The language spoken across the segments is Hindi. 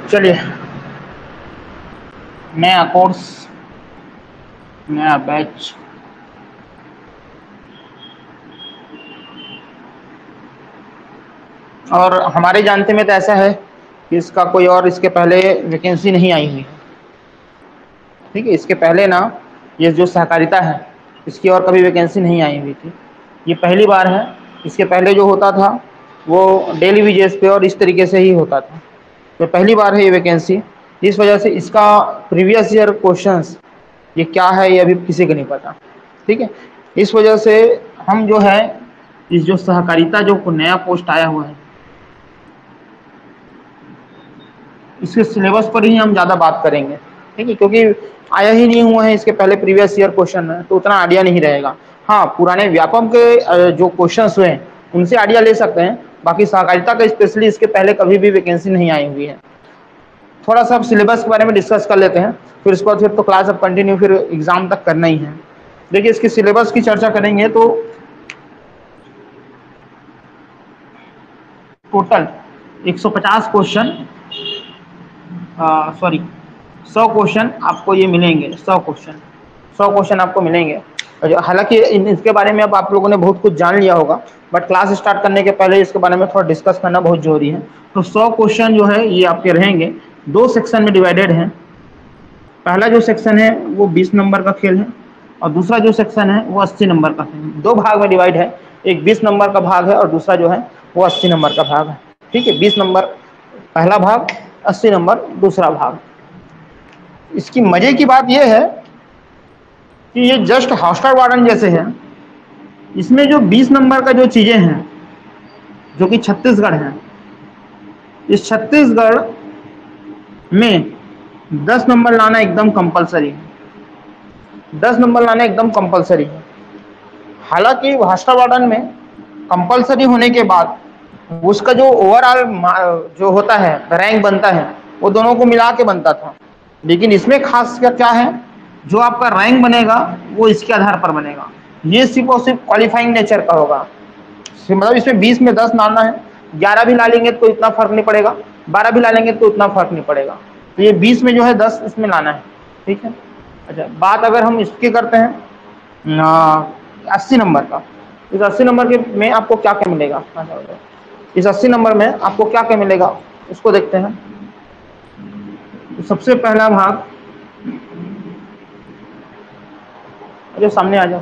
चलिए, नया कोर्स, नया बैच। और हमारे जानते में तो ऐसा है कि इसका कोई और इसके पहले वैकेंसी नहीं आई हुई है। ठीक है, इसके पहले ना ये जो सहकारिता है इसकी और कभी वैकेंसी नहीं आई हुई थी, ये पहली बार है। इसके पहले जो होता था वो डेली वेजेस पे और इस तरीके से ही होता था, तो पहली बार है ये वैकेंसी। इस वजह से इसका प्रीवियस ईयर क्वेश्चंस ये क्या है ये अभी किसी को नहीं पता। ठीक है, इस वजह से हम जो है इस जो सहकारिता जो नया पोस्ट आया हुआ है इसके सिलेबस पर ही हम ज़्यादा बात करेंगे। ठीक है, क्योंकि आया ही नहीं हुआ है इसके पहले प्रीवियस ईयर क्वेश्चन में, तो उतना आइडिया नहीं रहेगा। हाँ, पुराने व्यापम के जो क्वेश्चंस हुए हैं उनसे आइडिया ले सकते हैं, बाकी सहकारिता का स्पेशली इसके पहले कभी भी वैकेंसी नहीं आई हुई है। थोड़ा सा सिलेबस के बारे में डिस्कस कर लेते हैं, फिर उसके बाद फिर तो क्लास अब कंटिन्यू फिर एग्जाम तक करना ही है। देखिए, इसकी सिलेबस की चर्चा करेंगे तो टोटल 150 क्वेश्चन, सॉरी 100 क्वेश्चन आपको ये मिलेंगे। 100 क्वेश्चन आपको मिलेंगे। हालांकि इसके बारे में अब आप लोगों ने बहुत कुछ जान लिया होगा, बट क्लास स्टार्ट करने के पहले इसके बारे में थोड़ा डिस्कस करना बहुत जरूरी है। तो 100 क्वेश्चन जो है ये आपके रहेंगे, 2 सेक्शन में डिवाइडेड है। पहला जो सेक्शन है वो 20 नंबर का खेल है और दूसरा जो सेक्शन है वो 80 नंबर का खेल है। 2 भाग में डिवाइड है, एक 20 नंबर का भाग है और दूसरा जो है वो 80 नंबर का भाग है। ठीक है, 20 नंबर पहला भाग, 80 नंबर दूसरा भाग। इसकी मजे की बात यह है कि ये जस्ट हॉस्टल वार्डन जैसे है। इसमें जो 20 नंबर का जो चीजें हैं जो कि छत्तीसगढ़ है, इस छत्तीसगढ़ में 10 नंबर लाना एकदम कंपलसरी है। 10 नंबर लाना एकदम कंपलसरी है। हालांकि हॉस्टल वार्डन में कंपलसरी होने के बाद उसका जो ओवरऑल जो होता है रैंक बनता है वो दोनों को मिला के बनता था, लेकिन इसमें खास क्या है, जो आपका रैंक बनेगा वो इसके आधार पर बनेगा। ये सिर्फ और सिर्फ क्वालिफाइंग नेचर का होगा। मतलब इसमें 20 में 10 लाना है, 11 भी ला लेंगे तो इतना फर्क नहीं पड़ेगा, 12 भी ला लेंगे तो इतना फर्क नहीं पड़ेगा। तो ये 20 में जो है 10 इसमें लाना है। ठीक है, अच्छा बात अगर हम इसकी करते हैं 80 नंबर का, इस 80 नंबर के में आपको क्या क्या मिलेगा, इस 80 नंबर में आपको क्या क्या मिलेगा उसको देखते हैं। तो सबसे पहला भाग, जो सामने आ जाओ,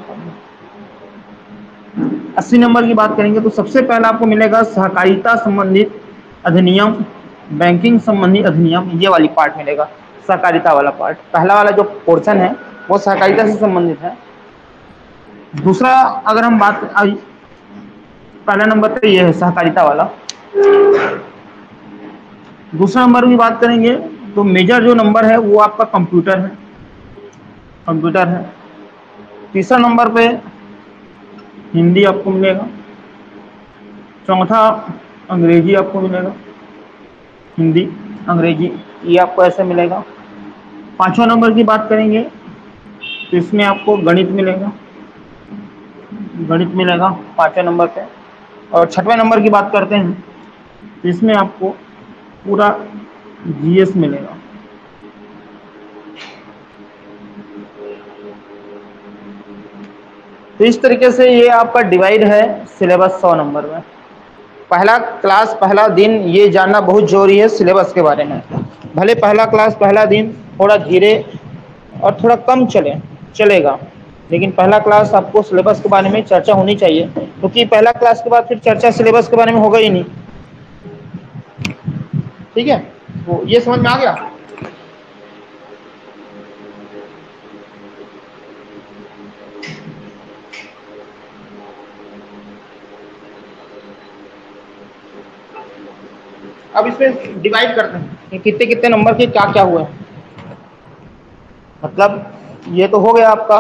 80 नंबर की बात करेंगे तो सबसे पहला आपको मिलेगा सहकारिता संबंधित अधिनियम, बैंकिंग संबंधी अधिनियम, ये वाली पार्ट मिलेगा, सहकारिता वाला पार्ट। पहला वाला जो पोर्शन है वो सहकारिता से संबंधित है। दूसरा अगर हम बात, पहला नंबर पे ये है सहकारिता वाला। दूसरा नंबर की बात करेंगे तो मेजर जो नंबर है वो आपका कंप्यूटर है। तीसरा नंबर पे हिंदी आपको मिलेगा। चौथा अंग्रेजी आपको मिलेगा, हिंदी अंग्रेजी ये आपको ऐसे मिलेगा। 5वां नंबर की बात करेंगे तो इसमें आपको गणित मिलेगा 5वें नंबर पे। और 6वें नंबर की बात करते हैं तो इसमें आपको पूरा जीएस मिलेगा। तो इस तरीके से ये आपका डिवाइड है सिलेबस 100 नंबर में। पहला क्लास पहला दिन ये जानना बहुत जरूरी है सिलेबस के बारे में। भले पहला क्लास पहला दिन थोड़ा धीरे और थोड़ा कम चलेगा, लेकिन पहला क्लास आपको सिलेबस के बारे में चर्चा होनी चाहिए, क्योंकि पहला क्लास के बाद फिर चर्चा सिलेबस के बारे में होगा ही नहीं। ठीक है, तो ये समझ में आ गया। अब इसमें डिवाइड करते हैं कि कितने कितने नंबर के क्या क्या हुए। मतलब ये तो हो गया आपका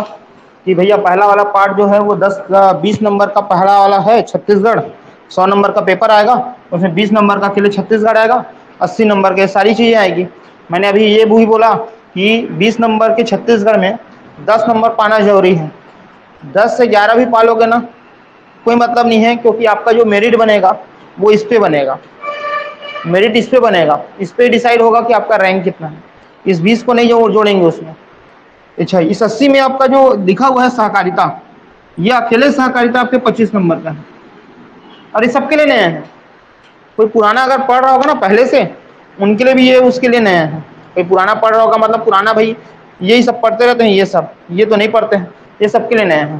कि भैया पहला वाला पार्ट जो है वो 20 नंबर का पहला वाला है छत्तीसगढ़। 100 नंबर का पेपर आएगा, उसमें 20 नंबर का केवल छत्तीसगढ़ आएगा, 80 नंबर के सारी चीज़ें आएगी। मैंने अभी ये भी बोला कि 20 नंबर के छत्तीसगढ़ में 10 नंबर पाना जरूरी है। 10 से 11 भी पालोगे ना कोई मतलब नहीं है, क्योंकि आपका जो मेरिट बनेगा वो इस पे बनेगा। मेरिट इस पे बनेगा, इस पे डिसाइड होगा कि आपका रैंक कितना है। इस 20 को नहीं जो जोड़ेंगे उसमें। अच्छा, इस 80 में आपका जो लिखा हुआ है सहकारिता, ये अकेले सहकारिता आपके 25 नंबर का है, और ये सबके लिए नया है। कोई पुराना अगर पढ़ रहा होगा ना पहले से, उनके लिए भी ये उसके लिए नया है। कोई पुराना पढ़ रहा होगा मतलब पुराना भाई यही सब पढ़ते रहते हैं, ये सब ये तो नहीं पढ़ते हैं, ये सबके लिए नया है।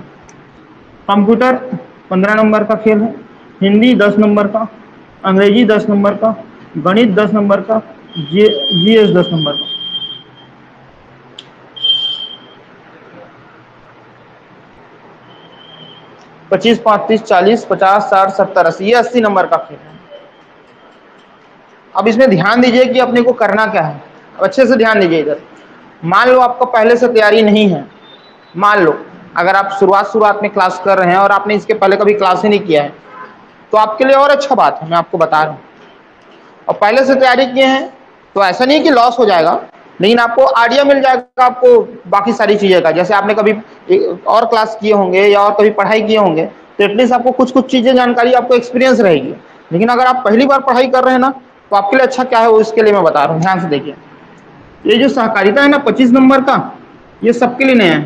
कंप्यूटर 15 नंबर का खेल है, हिंदी 10 नंबर का, अंग्रेजी 10 नंबर का, गणित 10 नंबर का, जीएस 10 नंबर का। पच्चीस, 35, 40, 50, 60, 70, 80, ये 80 नंबर का खेल है। अब इसमें ध्यान दीजिए कि अपने को करना क्या है। अब अच्छे से ध्यान दीजिए इधर। मान लो आपका पहले से तैयारी नहीं है, मान लो अगर आप शुरुआत में क्लास कर रहे हैं और आपने इसके पहले कभी क्लास ही नहीं किया है, तो आपके लिए और अच्छा बात है, मैं आपको बता रहा हूँ। और पहले से तैयारी किए हैं तो ऐसा नहीं कि लॉस हो जाएगा, लेकिन आपको आइडिया मिल जाएगा आपको बाकी सारी चीज़ें का। जैसे आपने कभी और क्लास किए होंगे या और कभी पढ़ाई किए होंगे, तो एटलीस्ट आपको कुछ कुछ चीज़ें जानकारी, आपको एक्सपीरियंस रहेगी। लेकिन अगर आप पहली बार पढ़ाई कर रहे हैं ना, तो आपके लिए अच्छा क्या है वो इसके लिए मैं बता रहा हूँ, ध्यान से देखिए। ये जो सहकारिता है ना 25 नंबर का, ये सबके लिए नया है,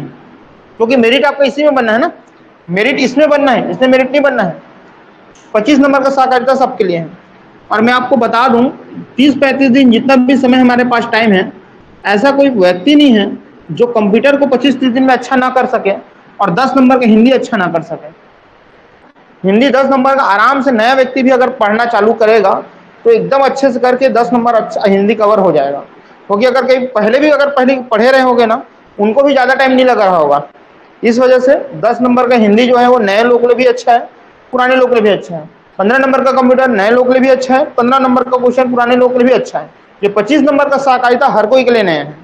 क्योंकि मेरिट आपका इसी में बनना है ना, मेरिट इसमें बनना है, इसमें मेरिट नहीं बनना है। 25 नंबर का सहकारिता सबके लिए है। और मैं आपको बता दूं 30-35 दिन जितना भी समय हमारे पास टाइम है, ऐसा कोई व्यक्ति नहीं है जो कंप्यूटर को 25-30 दिन में अच्छा ना कर सके और 10 नंबर का हिंदी अच्छा ना कर सके। हिंदी 10 नंबर का आराम से नया व्यक्ति भी अगर पढ़ना चालू करेगा तो एकदम अच्छे से करके 10 नंबर अच्छा हिंदी कवर हो जाएगा। क्योंकि अगर कहीं पहले पढ़े रहे होंगे ना, उनको भी ज़्यादा टाइम नहीं लग रहा होगा। इस वजह से 10 नंबर का हिंदी जो है वो नए लोगों के लिए भी अच्छा है, पुराने लोगों के लिए भी अच्छा है। 15 नंबर का कंप्यूटर नए लोगों के लिए भी अच्छा है, 15 नंबर का क्वेश्चन पुराने लोगों के लिए भी अच्छा है। ये 25 नंबर का सहकारिता हर कोई के लिए नया है।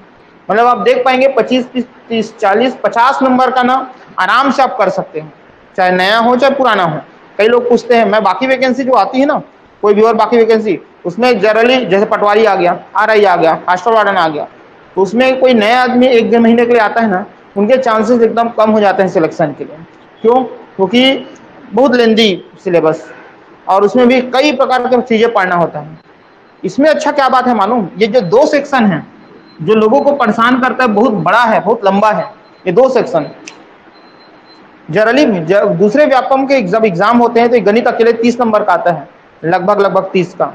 मतलब आप देख पाएंगे 25, 30, 40, 50 नंबर का ना आराम से आप कर सकते हैं, चाहे नया हो चाहे पुराना हो। कई लोग पूछते हैं, मैं बाकी वैकेंसी जो आती है ना, कोई भी और बाकी वैकेंसी, उसमें जनरली जैसे पटवारी आ गया, आरआई आ गया, हॉस्टल वार्डन आ गया, तो उसमें कोई नया आदमी 1-2 महीने के लिए आता है ना, उनके चांसेस एकदम कम हो जाते हैं सिलेक्शन के लिए। क्यों? क्योंकि बहुत लेंदी सिलेबस, और उसमें भी कई प्रकार की चीज़ें पढ़ना होता है। इसमें अच्छा क्या बात है मालूम, ये जो 2 सेक्शन है जो लोगों को परेशान करता है, बहुत बड़ा है, बहुत लंबा है। ये 2 सेक्शन जनरली दूसरे व्यापम के जब एग्जाम होते हैं तो गणित अकेले 30 नंबर का आता है, लगभग 30 का।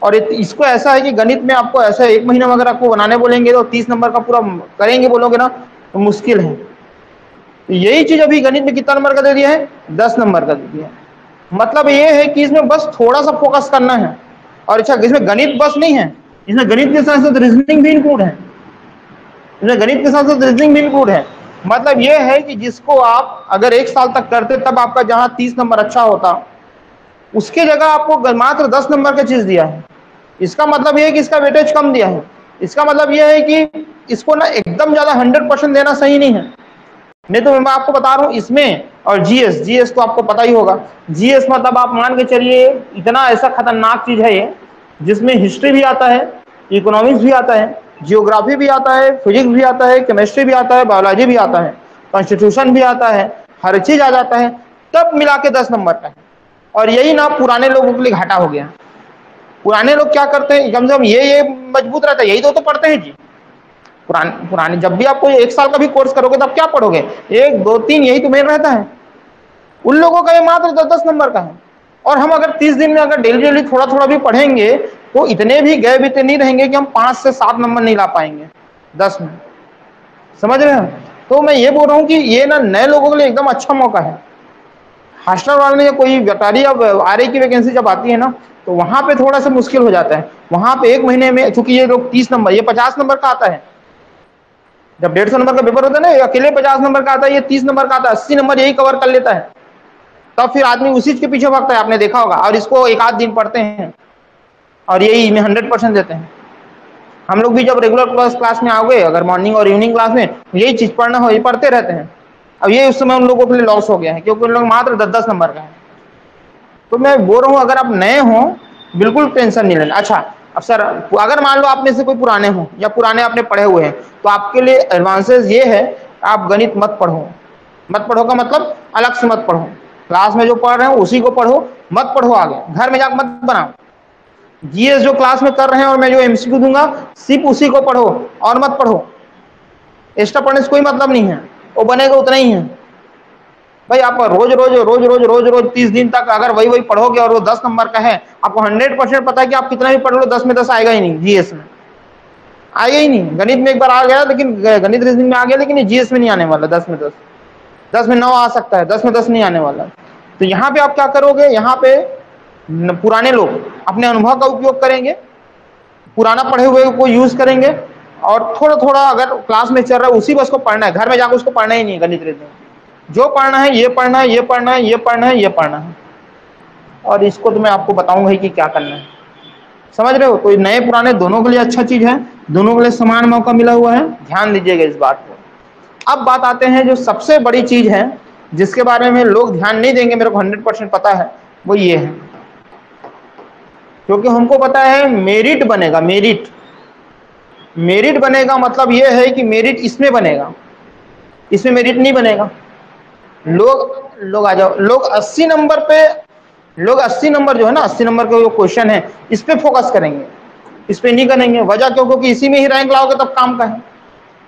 और इसको ऐसा है कि गणित में आपको ऐसा 1 महीना में अगर आपको बनाने बोलेंगे तो 30 नंबर का पूरा करेंगे बोलोगे ना, तो मुश्किल है। तो यही चीज अभी गणित में कितना नंबर का दे दिया है, 10 नंबर का दे दिया है। मतलब ये है कि इसमें बस थोड़ा सा फोकस करना है। और अच्छा, इसमें गणित बस नहीं है, इसमें गणित के साथ साथ रीजनिंग भी इंक्लूड है, इसमें गणित के साथ साथ रीजनिंग भी इंक्लूड है। मतलब ये है कि जिसको आप अगर 1 साल तक करते तब आपका जहां 30 नंबर अच्छा होता, उसके जगह आपको मात्र 10 नंबर का चीज दिया है। इसका मतलब ये है कि इसका वेटेज कम दिया है। इसका मतलब ये है कि इसको ना एकदम ज्यादा 100% देना सही नहीं है। नहीं तो मैं आपको बता रहा हूँ इसमें, और जीएस तो आपको पता ही होगा। जीएस मतलब आप मान के चलिए इतना ऐसा खतरनाक चीज है ये, जिसमें हिस्ट्री भी आता है, इकोनॉमिक्स भी आता है, जियोग्राफी भी आता है, फिजिक्स भी आता है, केमिस्ट्री भी आता है, बायोलॉजी भी आता है, कॉन्स्टिट्यूशन भी आता है, हर चीज आ जाता है, तब मिला के 10 नंबर का है। और यही ना पुराने लोगों के लिए घाटा हो गया। पुराने लोग क्या करते हैं, कम से कम ये मजबूत रहता है, यही तो पढ़ते हैं जी। पुराने जब भी आप कोई 1 साल का भी कोर्स करोगे तब क्या पढ़ोगे, 1, 2, 3 यही तो मेन रहता है। उन लोगों का ये मात्र 10-10 नंबर का है। और हम अगर 30 दिन में अगर डेली थोड़ा थोड़ा भी पढ़ेंगे तो इतने भी गए बीते नहीं रहेंगे कि हम 5 से 7 नंबर नहीं ला पाएंगे 10 में। समझ रहे हैं? तो मैं ये बोल रहा हूँ कि ये ना नए लोगों के लिए एकदम अच्छा मौका है। हॉस्टल वाले में कोई व्यापारी अब आरआई की वैकेंसी जब आती है ना, तो वहां पे थोड़ा सा मुश्किल हो जाता है। वहां पे 1 महीने में, चूंकि ये लोग 30 नंबर, ये 50 नंबर का आता है। जब 150 नंबर का पेपर होता है ना, ये अकेले 50 नंबर का आता है, ये 30 नंबर का आता है, 80 नंबर यही कवर कर लेता है। तब फिर आदमी उसी के पीछे भागता है, आपने देखा होगा। और इसको 1 आध दिन पढ़ते हैं और यही में 100% देते हैं। हम लोग भी जब रेगुलर क्लास में आ गए, अगर मॉर्निंग और इवनिंग क्लास में यही चीज पढ़ना हो, ये पढ़ते रहते हैं। अब ये उस समय उन लोगों के लिए लॉस हो गया है, क्योंकि उन लोग मात्र 10-10 नंबर का है। तो मैं बोल रहा हूँ अगर आप नए हो बिल्कुल टेंशन नहीं लेना। अच्छा, अब सर अगर मान लो आप में से कोई पुराने हो या पुराने आपने पढ़े हुए हैं, तो आपके लिए एडवांसेस ये है, आप गणित मत पढ़ो। मत पढ़ो का मतलब अलग से मत पढ़ो, क्लास में जो पढ़ रहे हो उसी को पढ़ो, मत पढ़ो आगे, घर में जाकर मत बनाओ। जीएस जो क्लास में कर रहे हैं और मैं जो एमसीक्यू दूंगा सिर्फ उसी को पढ़ो और मत पढ़ो, एक्स्ट्रा पढ़ने से कोई मतलब नहीं है, वो बनेगा उतना ही है। भाई आप रोज रोज रोज रोज रोज रोज 30 दिन तक अगर वही वही पढ़ोगे और वो 10 नंबर का है, आपको 100% पता है कि आप कितना भी पढ़ लो 10 में 10 आएगा ही नहीं, जीएस में आएगा ही नहीं। गणित में एक बार आ गया, लेकिन गणित रीजनिंग में आ गया, लेकिन जीएस में नहीं आने वाला 10 में 10। 10 में 9 आ सकता है, 10 में 10 नहीं आने वाला। तो यहाँ पे आप क्या करोगे, यहाँ पे पुराने लोग अपने अनुभव का उपयोग करेंगे, पुराना पढ़े हुए को यूज करेंगे, और थोड़ा थोड़ा अगर क्लास में चल रहा है उसी बस को पढ़ना है, घर में जाकर उसको पढ़ना ही नहीं गणित रीजनिंग। जो पढ़ना है ये पढ़ना है, ये पढ़ना है, ये पढ़ना है, ये पढ़ना है, और इसको तो मैं आपको बताऊंगा ही कि क्या करना है। समझ रहे हो? तो नए पुराने दोनों के लिए अच्छा चीज है, दोनों के लिए समान मौका मिला हुआ है, ध्यान दीजिएगा इस बात को। अब बात आते हैं जो सबसे बड़ी चीज है जिसके बारे में लोग ध्यान नहीं देंगे, मेरे को 100% पता है, वो ये है, क्योंकि हमको पता है मेरिट बनेगा। मेरिट मेरिट बनेगा मतलब ये है कि मेरिट इसमें बनेगा, इसमें मेरिट नहीं बनेगा। लोग आ जाओ, लोग 80 नंबर पे, लोग 80 नंबर जो है ना, 80 नंबर का जो क्वेश्चन है इस पे फोकस करेंगे, इस पे नहीं करेंगे। वजह क्यों? क्योंकि इसी में ही रैंक लाओगे तब काम का है।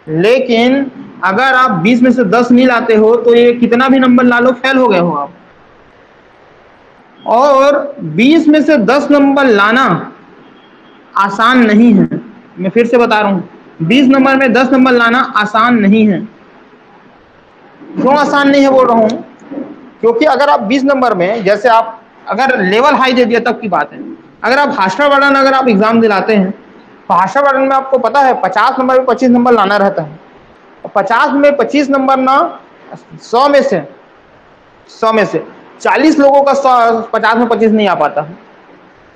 लेकिन अगर आप 20 में से 10 नहीं लाते हो तो ये कितना भी नंबर ला लो, फेल हो गए हो आप। और 20 में से 10 नंबर लाना आसान नहीं है, मैं फिर से बता रहा हूं, 20 नंबर में 10 नंबर लाना आसान नहीं है। क्यों आसान नहीं है बोल रहा हूं? क्योंकि अगर आप 20 नंबर में, जैसे आप अगर लेवल हाई दे दिया तब की बात है, अगर आप हास्टर वर्डन अगर आप एग्जाम दिलाते हैं तो हास्टर वर्डन में आपको पता है 50 नंबर में 25 नंबर लाना रहता है, और 50 में 25 नंबर ना 100 में से 40 लोगों का 50 में 25 नहीं आ पाता,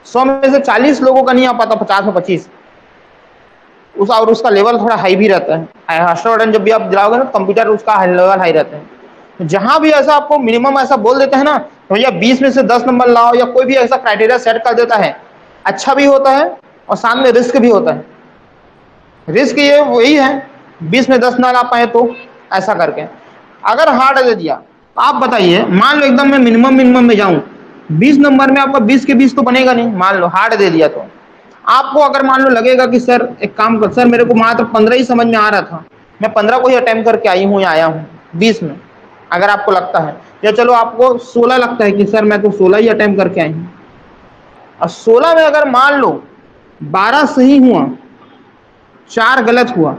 100 में से 40 लोगों का नहीं आ पाता 50 में 25 और उसका लेवल थोड़ा हाई भी रहता है। हास्टर वर्डन जब भी आप दिलाओगे ना कंप्यूटर, उसका लेवल हाई रहता है। जहां भी ऐसा आपको मिनिमम ऐसा बोल देते हैं ना, तो भैया 20 में से 10 नंबर लाओ, या कोई भी ऐसा क्राइटेरिया सेट कर देता है, अच्छा भी होता है और साथ में रिस्क भी होता है। रिस्क ये वही है 20 में 10 ना ला पाए तो ऐसा करके। अगर हार्ड दे दिया, आप बताइए, मान लो एकदम मैं मिनिमम में जाऊं, 20 नंबर में आपका 20 के 20 तो बनेगा नहीं, मान लो हार्ड दे दिया तो आपको अगर मान लो लगेगा कि सर एक काम कर, सर मेरे को मात्र 15 ही समझ में आ रहा था, मैं 15 को ही अटेम्प्ट करके आई हूँ या आया हूँ 20 में, अगर आपको लगता है, या चलो आपको 16 लगता है कि सर मैं तो 16 ही अटेम्प्ट करके आई हूँ, और 16 में अगर मान लो 12 सही हुआ 4 गलत हुआ,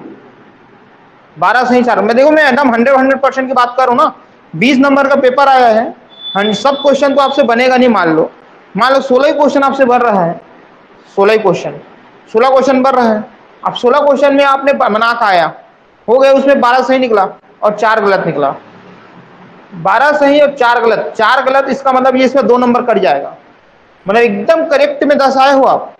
12 सही 4, मैं देखो मैं एकदम 100% की बात कर रहा हूँ ना, 20 नंबर का पेपर आया है, सब क्वेश्चन तो आपसे बनेगा नहीं, मान लो 16 ही क्वेश्चन आपसे बन रहा है, 16 क्वेश्चन बन रहा है। अब 16 क्वेश्चन में आपने बना के आया, हो गए उसमें 12 सही निकला और 4 गलत निकला, 12 सही और 4 गलत, 4 गलत, इसका मतलब ये इसमें 2 नंबर कट जाएगा, मतलब एकदम करेक्ट में 10 आए हो आप,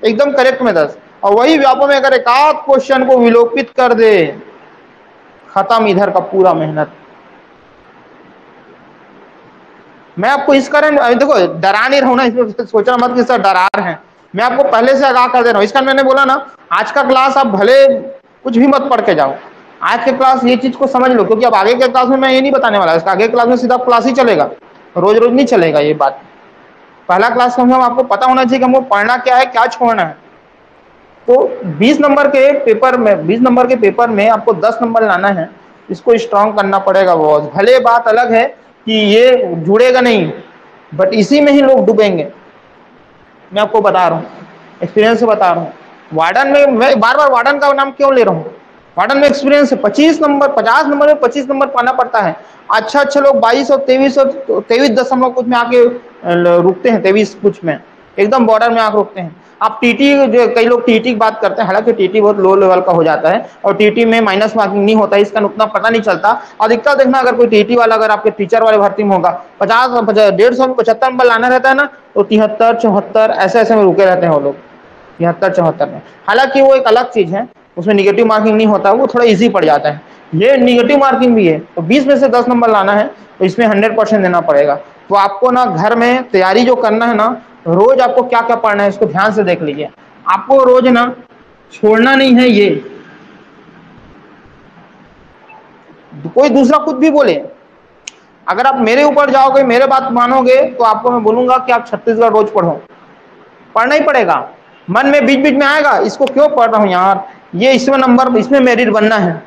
एकदम करेक्ट में 10। और वही व्यापक में अगर एक आध क्वेश्चन को विलोपित कर दे, खत्म इधर का पूरा मेहनत। मैं आपको इस कारण देखो डरा नहीं रहा हूं ना, इसमें सोचना मत कि सर डरा रहे हैं, मैं आपको पहले से आगाह कर दे रहा हूं। इस कारण मैंने बोला ना, आज का क्लास आप भले कुछ भी मत पढ़ के जाओ, आज के क्लास ये चीज को समझ लो, क्योंकि अब आगे के क्लास में मैं ये नहीं बताने वाला, इसका आगे क्लास में सीधा क्लास ही चलेगा, रोज रोज नहीं चलेगा ये बात। पहला क्लास में आपको पता होना चाहिए कि हमको पढ़ना क्या है, क्या छोड़ना है। तो 20 नंबर के पेपर में आपको 10 नंबर लाना है, इसको स्ट्रांग करना पड़ेगा बहुत। भले बात अलग है कि ये जुड़ेगा नहीं, बट इसी में ही लोग डूबेंगे, मैं आपको बता रहा हूँ, एक्सपीरियंस से बता रहा हूँ। वार्डन में मैं बार बार वार्डन का नाम क्यों ले रहा हूँ, वार्डन में एक्सपीरियंस है, 25 नंबर 50 नंबर में 25 नंबर पाना पड़ता है। अच्छा लोग 22 और 23 दशमलव कुछ में आके रुकते हैं, 23 कुछ में एकदम बॉर्डर में आके रुकते हैं। आप टीटी, जो कई लोग टीटी की बात करते हैं, हालांकि टीटी बहुत लो लेवल का हो जाता है और टीटी में माइनस मार्किंग नहीं होता है, इसका उतना पता नहीं चलता। अधिकतर देखना, अगर कोई टीटी वाला अगर आपके टीचर वाले भर्ती में होगा, 50 150 में 75 नंबर लाना रहता है ना, तो 73 74 ऐसे में रुके रहते हैं वो लोग, 73 74 में। हालांकि वो एक अलग चीज है, उसमें निगेटिव मार्किंग नहीं होता, वो थोड़ा इजी पड़ जाता है। ये निगेटिव मार्किंग भी है, तो 20 में से 10 नंबर लाना है तो इसमें 100% देना पड़ेगा। तो आपको ना घर में तैयारी जो करना है ना, रोज आपको क्या क्या पढ़ना है इसको ध्यान से देख लीजिए। आपको रोज ना छोड़ना नहीं है ये, कोई दूसरा कुछ भी बोले, अगर आप मेरे ऊपर जाओगे, मेरे बात मानोगे, तो आपको मैं बोलूंगा कि आप छत्तीसगढ़ रोज पढ़ो, पढ़ना ही पड़ेगा। मन में बीच बीच में आएगा, इसको क्यों पढ़ रहा हूँ यार, ये इसमें नंबर, इसमें मेरिट बनना है,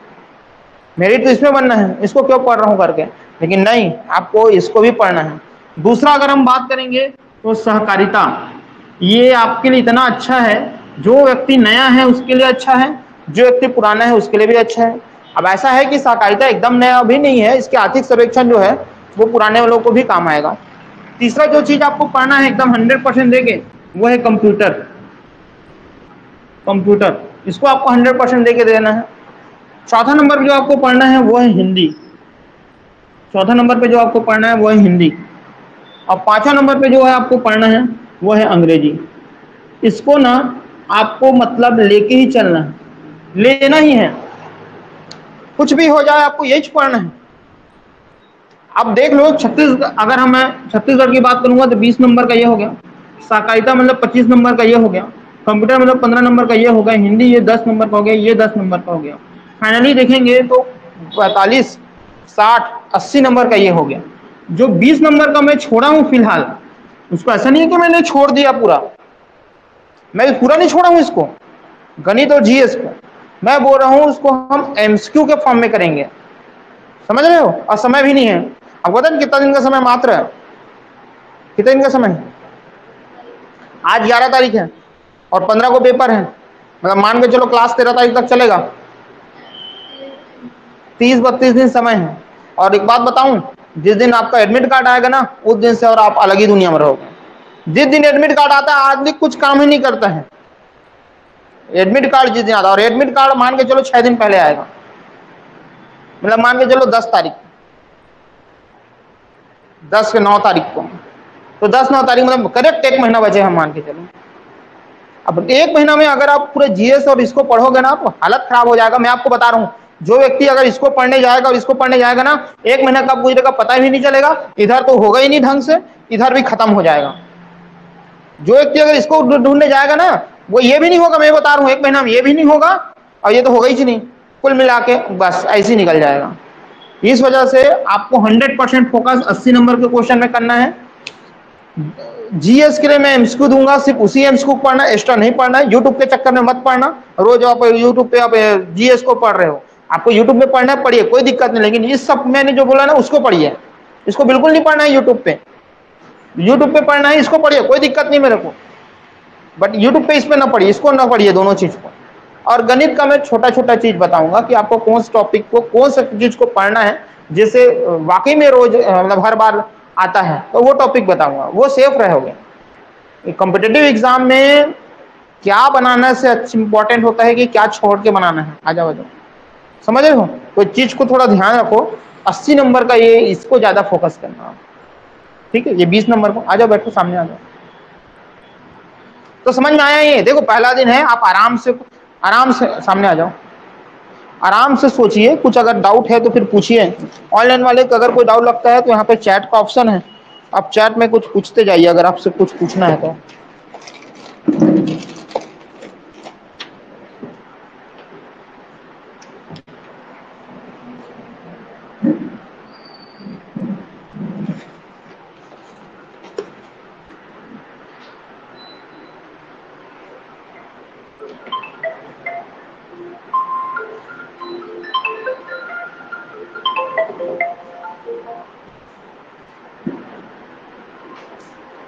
मेरिट तो इसमें बनना है, इसको क्यों पढ़ रहा हूँ करके। लेकिन नहीं, आपको इसको भी पढ़ना है। दूसरा अगर हम बात करेंगे तो सहकारिता, ये आपके लिए इतना अच्छा है, जो व्यक्ति नया है उसके लिए अच्छा है, जो व्यक्ति पुराना है उसके लिए भी अच्छा है। अब ऐसा है कि सहकारिता एकदम नया भी नहीं है, इसके आर्थिक सर्वेक्षण जो है वो पुराने वालों को भी काम आएगा। तीसरा जो चीज आपको पढ़ना है एकदम 100% देके, वो है कंप्यूटर। कंप्यूटर इसको आपको 100% देके देना है। चौथा नंबर जो आपको पढ़ना है वो है हिंदी। चौथा नंबर पे जो आपको पढ़ना है वो है हिंदी। और पांचवा नंबर पे जो है आपको पढ़ना है वो है अंग्रेजी। इसको ना आपको मतलब लेके ही चलना है, लेना ही है, कुछ भी हो जाए आपको यही पढ़ना है। अब देख लो, छत्तीसगढ़, अगर हम छत्तीसगढ़ की बात करूंगा तो 20 नंबर का ये हो गया, सहकारिता मतलब 25 नंबर का ये हो गया, कंप्यूटर मतलब 15 नंबर का ये हो गया, हिंदी ये 10 नंबर का हो गया, ये 10 नंबर का हो गया। फाइनली देखेंगे तो 45, 60, 80 नंबर का ये हो गया। जो 20 नंबर का मैं छोड़ा हूं फिलहाल, उसको ऐसा नहीं है कि मैंने छोड़ दिया पूरा, मैं पूरा नहीं छोड़ा हूं इसको, गणित और जीएस को मैं बोल रहा हूं उसको हम एमसीक्यू के फॉर्म में करेंगे, समझ रहे हो। और समय भी नहीं है, अब पता नहीं कितना दिन का समय मात्र है, कितने दिन का समय है, आज 11 तारीख है और 15 को पेपर है, मतलब मान के चलो क्लास 13 तारीख तक चलेगा, 30-32 दिन समय है। और एक बात बताऊं, जिस दिन आपका एडमिट कार्ड आएगा ना, उस दिन से और आप अलग ही दुनिया में रहोगे। जिस दिन एडमिट कार्ड आता है आदमी कुछ काम ही नहीं करता है, एडमिट कार्ड जिस दिन आता है, और एडमिट कार्ड मान के चलो 6 दिन पहले आएगा, मतलब मान के चलो 10 तारीख, 10 के 9 तारीख को, तो 10-9 तारीख मतलब करेक्ट 1 महीना बचे हम मान के चलो। अब 1 महीना में अगर आप पूरे जीएस और इसको पढ़ोगे ना तो हालत खराब हो जाएगा। मैं आपको बता रहा हूँ, जो व्यक्ति अगर इसको पढ़ने जाएगा और इसको पढ़ने जाएगा ना, 1 महीना कब गुजरेगा पता ही नहीं चलेगा, इधर तो होगा ही नहीं ढंग से, इधर भी खत्म हो जाएगा। जो व्यक्ति अगर इसको ढूंढने जाएगा ना, वो ये भी नहीं होगा, मैं बता रहा हूँ 1 महीना में ये भी नहीं होगा और ये तो होगा ही नहीं, कुल मिला के बस ऐसे ही निकल जाएगा। इस वजह से आपको 100% फोकस 80 नंबर के क्वेश्चन में करना है। जीएस के लिए मैं एमसीक्यू दूंगा, सिर्फ उसी एमसीक्यू को पढ़ना है, एक्स्ट्रा नहीं पढ़ना है। यूट्यूब के चक्कर में मत पढ़ना, रोज आप यूट्यूब पे आप जीएस को पढ़ रहे हो, आपको यूट्यूब में पढ़ना है पढ़िए, कोई दिक्कत नहीं, लेकिन इस सब मैंने जो बोला ना उसको पढ़िए, इसको बिल्कुल नहीं पढ़ना है यूट्यूब पे, यूट्यूब पे पढ़ना है इसको पढ़िए, कोई दिक्कत नहीं मेरे को, बट यूट्यूब पे इसमें ना पढ़िए, इसको ना पढ़िए, दोनों चीज को। और गणित का मैं छोटा छोटा चीज बताऊंगा कि आपको कौन से टॉपिक को, कौन सा चीज को पढ़ना है, जिससे वाकई में रोज मतलब हर बार आता है, तो वो टॉपिक बताऊंगा, वो सेफ रहोगे। कॉम्पिटिटिव एग्जाम में क्या बनाना से अच्छा इंपॉर्टेंट होता है कि क्या छोड़ के बनाना है। आ जाओ, समझ रहे हो, कोई चीज को थोड़ा ध्यान रखो। 80 नंबर का ये, इसको ज्यादा फोकस करना, ठीक है। ये 20 नंबर को, आ जाओ बैठो, सामने आ जाओ। तो समझ में आया ये, देखो पहला दिन है, आप आराम से सामने आ जाओ, आराम से सोचिए, कुछ अगर डाउट है तो फिर पूछिए। ऑनलाइन वाले को अगर कोई डाउट लगता है तो यहाँ पे चैट का ऑप्शन है, आप चैट में कुछ पूछते जाइए अगर आपसे कुछ पूछना है तो।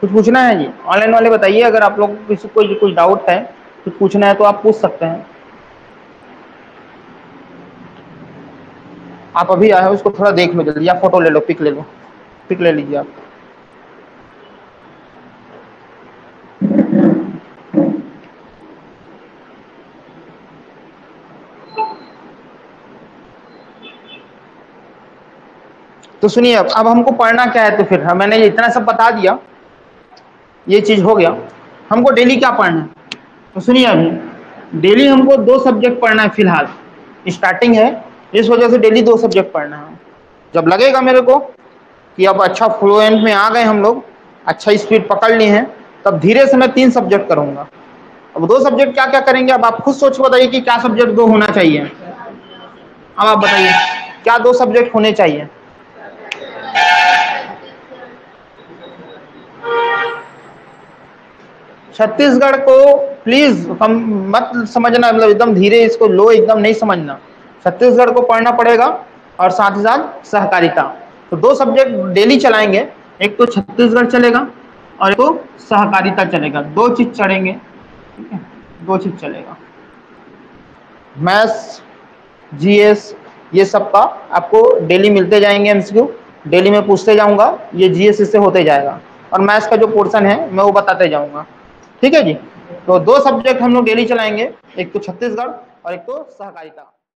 कुछ पूछना है जी, ऑनलाइन वाले बताइए, अगर आप लोग किसी को कुछ डाउट है, कुछ पूछना है तो आप पूछ सकते हैं। आप अभी आए हो, उसको थोड़ा देख लो जल्दी, या फोटो ले लो, पिक ले लो, पिक ले लीजिए आप। तो सुनिए, अब हमको पढ़ना क्या है, तो फिर मैंने इतना सब बता दिया, ये चीज हो गया, हमको डेली क्या पढ़ना है। तो सुनिए, अभी डेली हमको 2 सब्जेक्ट पढ़ना है फिलहाल, स्टार्टिंग है, इस वजह से डेली 2 सब्जेक्ट पढ़ना है। जब लगेगा मेरे को कि अब अच्छा फ्लुएंट में आ गए हम लोग, अच्छा स्पीड पकड़ लिए हैं, तब धीरे से मैं 3 सब्जेक्ट करूंगा। अब 2 सब्जेक्ट क्या क्या करेंगे, अब आप खुद सोच बताइए कि क्या सब्जेक्ट 2 होना चाहिए। अब आप बताइए क्या 2 सब्जेक्ट होने चाहिए। छत्तीसगढ़ को प्लीज कम मत समझना, मतलब एकदम धीरे इसको लो, एकदम नहीं समझना। छत्तीसगढ़ को पढ़ना पड़ेगा और साथ ही साथ सहकारिता। तो दो सब्जेक्ट डेली चलाएंगे, एक तो छत्तीसगढ़ चलेगा और एक तो सहकारिता चलेगा, दो चीज चढ़ेंगे, ठीक है, दो चीज चलेगा। मैथ्स, जीएस, ये सब का आपको डेली मिलते जाएंगे एमसीक्यू, डेली मैं पूछते जाऊंगा, ये जीएस इससे होते जाएगा, और मैथ्स का जो पोर्शन है मैं वो बताते जाऊंगा, ठीक है जी। तो दो सब्जेक्ट हम लोग डेली चलाएंगे, एक तो छत्तीसगढ़ और एक तो सहकारिता।